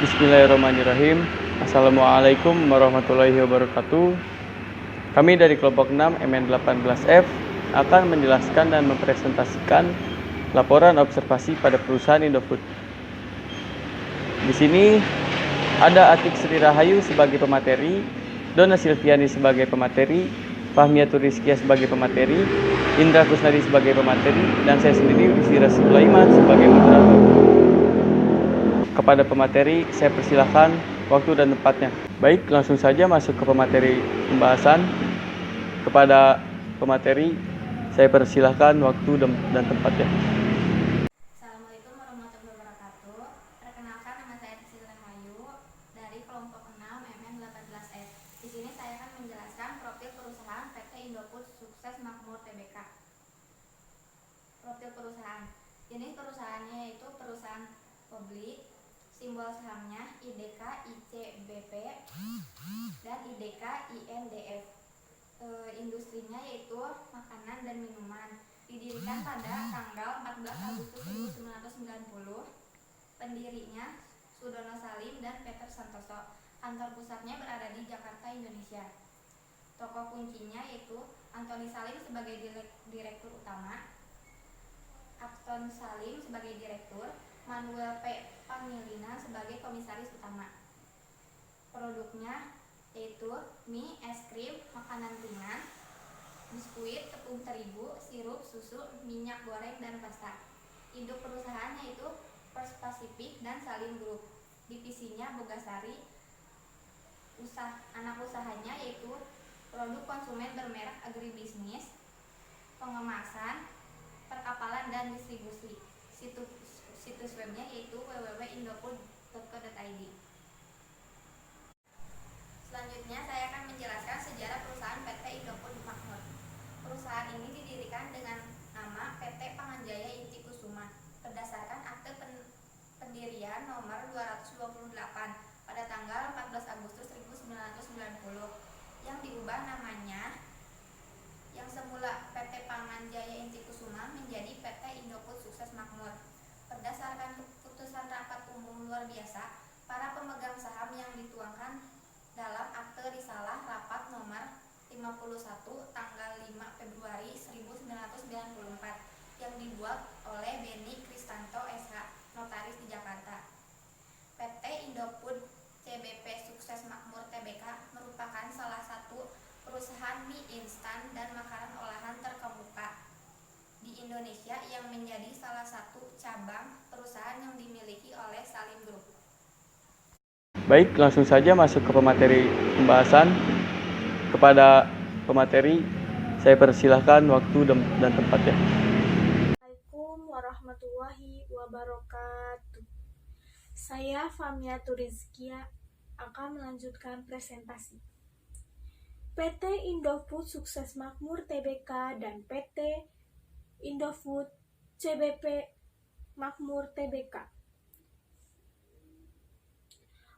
Bismillahirrahmanirrahim. Assalamualaikum warahmatullahi wabarakatuh. Kami dari kelompok 6 MN18F akan menjelaskan dan mempresentasikan laporan observasi pada perusahaan Indofood. Di sini ada Atik Sri Rahayu sebagai pemateri, Donna Silviani sebagai pemateri, Fahmiatur Rizkia sebagai pemateri, Indra Kusnadi sebagai pemateri, dan saya sendiri Wisira Sulaiman sebagai moderator. Kepada pemateri, saya persilahkan waktu dan tempatnya. Baik, langsung saja masuk ke pemateri pembahasan. Kepada pemateri, saya persilahkan waktu dan tempatnya. Assalamualaikum warahmatullahi wabarakatuh. Perkenalkan, nama saya Atik Rahayu dari kelompok 6 MN18F. Di sini saya akan menjelaskan profil perusahaan PT Indofood Sukses Makmur Tbk. Profil perusahaan. Jenis perusahaannya yaitu perusahaan publik. Simbol sahamnya IDK ICBP dan IDK INDF. Industrinya yaitu makanan dan minuman. Didirikan pada tanggal 14 Agustus 1990. Pendirinya Sudono Salim dan Peter Santoso. Kantor pusatnya berada di Jakarta, Indonesia. Tokoh kuncinya yaitu Antoni Salim sebagai direktur utama, Akton Salim sebagai direktur, Manuel P. Pangilinan sebagai komisaris utama. Produknya yaitu mie, es krim, makanan ringan, biskuit, tepung terigu, sirup, susu, minyak goreng, dan pasta. Induk perusahaan yaitu First Pacific dan Salim Group. Divisinya Bogasari. Anak usahanya yaitu produk konsumen bermerek agribisnis, pengemasan, perkapalan, dan distribusi. Situs webnya yaitu www.indofood.co.id. Selanjutnya saya akan menjelaskan sejarah perusahaan PT Indofood Makmur. Perusahaan ini didirikan dengan nama PT Panganjaya Inti Kusuma berdasarkan akte pendirian nomor 228 pada tanggal 14 Agustus 1990 yang diubah namanya yang semula PT Panganjaya Inti Kusuma menjadi PT Indofood Sukses Makmur. Berdasarkan keputusan rapat umum luar biasa, para pemegang saham yang dituangkan dalam akte risalah rapat nomor 51 tanggal 5 Februari 1994 yang dibuat oleh Beni Kristanto SH, notaris di Jakarta. PT Indofood CBP Sukses Makmur Tbk merupakan salah satu perusahaan mie instan dan makanan olahan terkemuka di Indonesia yang menjadi salah satu cabang perusahaan yang dimiliki oleh Salim Group. Baik, langsung saja masuk ke pemateri pembahasan. Kepada pemateri, saya persilahkan waktu dan tempatnya. Assalamualaikum warahmatullahi wabarakatuh. Saya Fahmiatur Rizkia akan melanjutkan presentasi. PT Indofood Sukses Makmur Tbk dan PT Indofood CBP Makmur Tbk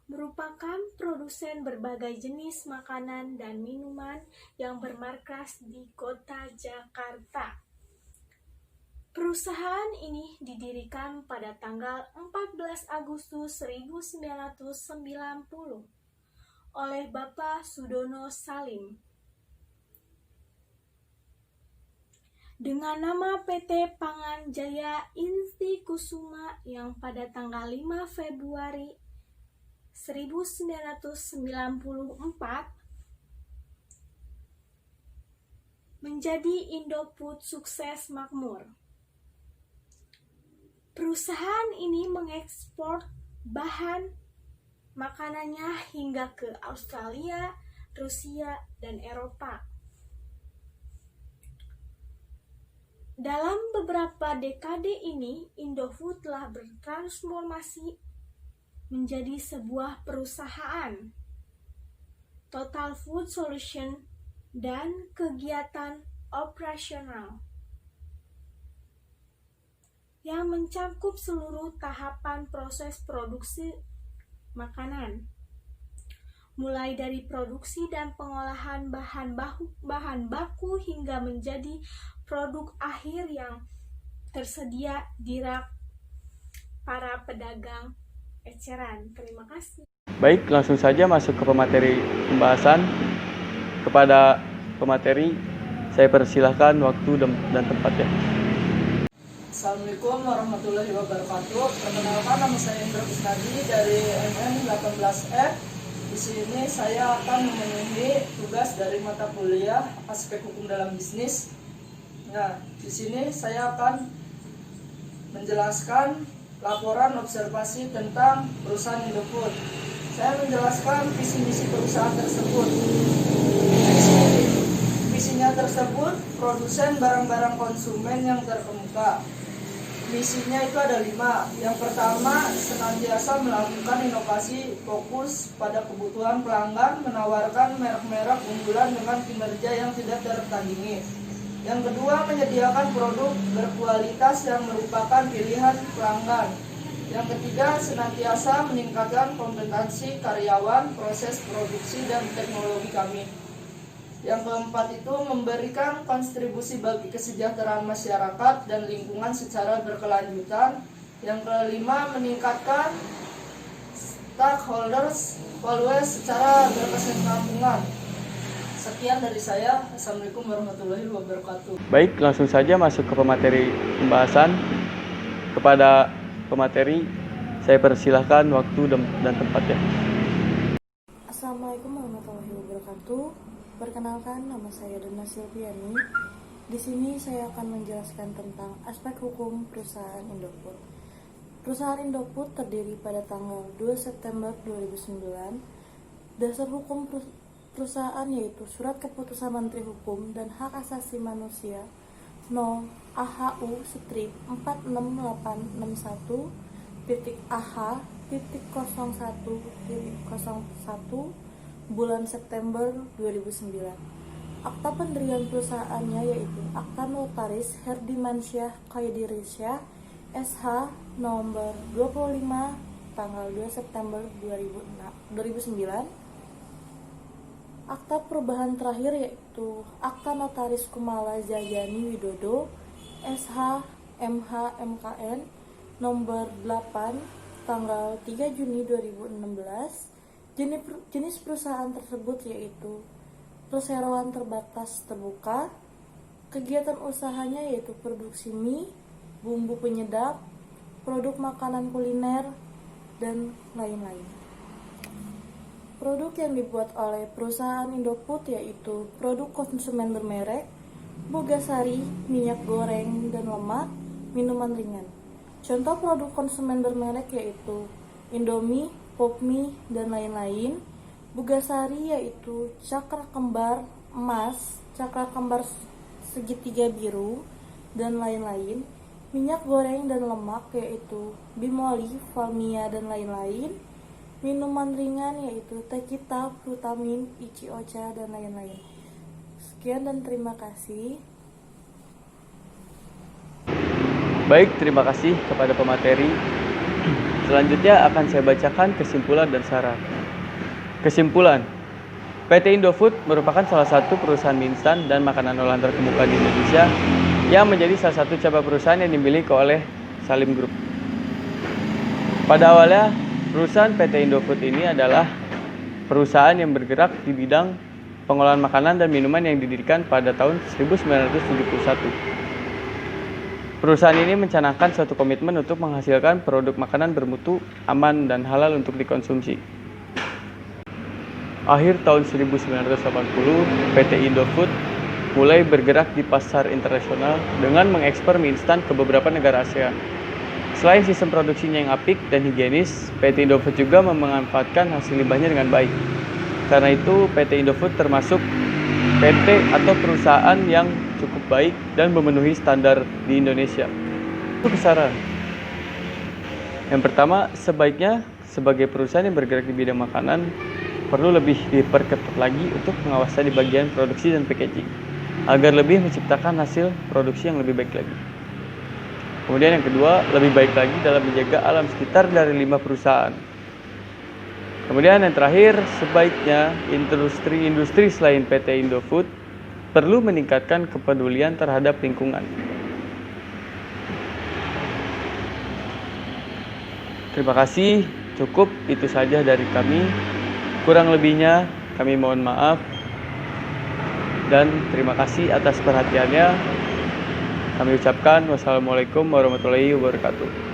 merupakan produsen berbagai jenis makanan dan minuman yang bermarkas di kota Jakarta. Perusahaan ini didirikan pada tanggal 14 Agustus 1990 oleh Bapak Sudono Salim dengan nama PT Panganjaya Inti Kusuma yang pada tanggal 5 Februari 1994 menjadi Indofood Sukses Makmur. Perusahaan ini mengekspor bahan makanannya hingga ke Australia, Rusia, dan Eropa. Dalam beberapa dekade ini, Indofood telah bertransformasi menjadi sebuah perusahaan Total Food Solution dan kegiatan operasional yang mencakup seluruh tahapan proses produksi makanan, mulai dari produksi dan pengolahan bahan baku hingga menjadi produk akhir yang tersedia di rak para pedagang eceran. Terima kasih. Baik, langsung saja masuk ke pemateri pembahasan. Kepada pemateri, saya persilahkan waktu dan tempatnya. Assalamualaikum warahmatullahi wabarakatuh. Perkenalkan, nama saya Indra Kusnadi dari MN18F. Di sini saya akan memenuhi tugas dari mata kuliah aspek hukum dalam bisnis. Nah, di sini saya akan menjelaskan laporan observasi tentang perusahaan Indofood. Saya menjelaskan visi misi perusahaan tersebut. Misinya tersebut produsen barang-barang konsumen yang terkemuka. Misinya itu ada 5. Yang pertama, senantiasa melakukan inovasi fokus pada kebutuhan pelanggan, menawarkan merek-merek unggulan dengan kinerja yang tidak tertandingi. Yang kedua, menyediakan produk berkualitas yang merupakan pilihan pelanggan. Yang ketiga, senantiasa meningkatkan kompetensi karyawan, proses produksi, dan teknologi kami. Yang keempat itu memberikan kontribusi bagi kesejahteraan masyarakat dan lingkungan secara berkelanjutan. Yang kelima, meningkatkan stakeholders value secara berkesinambungan. Sekian dari saya. Assalamualaikum warahmatullahi wabarakatuh. Baik, langsung saja masuk ke pemateri pembahasan. Kepada pemateri, saya persilahkan waktu dan tempatnya. Assalamualaikum warahmatullahi wabarakatuh. Perkenalkan, nama saya Dana Silviani. Di sini saya akan menjelaskan tentang aspek hukum perusahaan Indofood. Perusahaan Indofood terdiri pada tanggal 2 September 2009. Dasar hukum perusahaan yaitu Surat Keputusan Menteri Hukum dan Hak Asasi Manusia No. AHU Strip 468/AH.01.01 bulan September 2009. Akta pendirian perusahaannya yaitu Akta Notaris Herdimansyah Kaidirysyah SH nomor 25 tanggal 2 September 2009. Akta perubahan terakhir yaitu Akta Notaris Kumala Jayani Widodo SH MH MKN nomor 8 tanggal 3 Juni 2016. Jenis perusahaan tersebut yaitu perseroan terbatas terbuka. Kegiatan usahanya yaitu produksi mie, bumbu penyedap, produk makanan kuliner, dan lain-lain. Produk yang dibuat oleh perusahaan Indofood yaitu produk konsumen bermerek, bogasari, minyak goreng dan lemak, minuman ringan. Contoh produk konsumen bermerek yaitu Indomie, Popmie, dan lain-lain. Bogasari yaitu cakra kembar emas, cakra kembar segitiga biru, dan lain-lain. Minyak goreng dan lemak yaitu Bimoli, Valmia, dan lain-lain. Minuman ringan yaitu Tekita, Frutamin, Ichiocha, dan lain-lain. Sekian dan terima kasih. Baik, terima kasih kepada pemateri. Selanjutnya akan saya bacakan kesimpulan dan syarat. Kesimpulan, PT Indofood merupakan salah satu perusahaan mie instan dan makanan olahan terkemuka di Indonesia yang menjadi salah satu cabang perusahaan yang dimiliki oleh Salim Group. Pada awalnya, perusahaan PT Indofood ini adalah perusahaan yang bergerak di bidang pengolahan makanan dan minuman yang didirikan pada tahun 1971. Perusahaan ini mencanangkan suatu komitmen untuk menghasilkan produk makanan bermutu, aman, dan halal untuk dikonsumsi. Akhir tahun 1980, PT Indofood mulai bergerak di pasar internasional dengan mengekspor mie instan ke beberapa negara ASEAN. Selain sistem produksinya yang apik dan higienis, PT Indofood juga memanfaatkan hasil limbahnya dengan baik. Karena itu, PT Indofood termasuk PT atau perusahaan yang cukup baik dan memenuhi standar di Indonesia. Itu saran. Yang pertama, sebaiknya sebagai perusahaan yang bergerak di bidang makanan perlu lebih diperketat lagi untuk pengawasan di bagian produksi dan packaging agar lebih menciptakan hasil produksi yang lebih baik lagi. Kemudian yang kedua, lebih baik lagi dalam menjaga alam sekitar dari limbah perusahaan. Kemudian yang terakhir, sebaiknya industri selain PT Indofood perlu meningkatkan kepedulian terhadap lingkungan. Terima kasih. Cukup itu saja dari kami. Kurang lebihnya kami mohon maaf. Dan terima kasih atas perhatiannya. Kami ucapkan wassalamualaikum warahmatullahi wabarakatuh.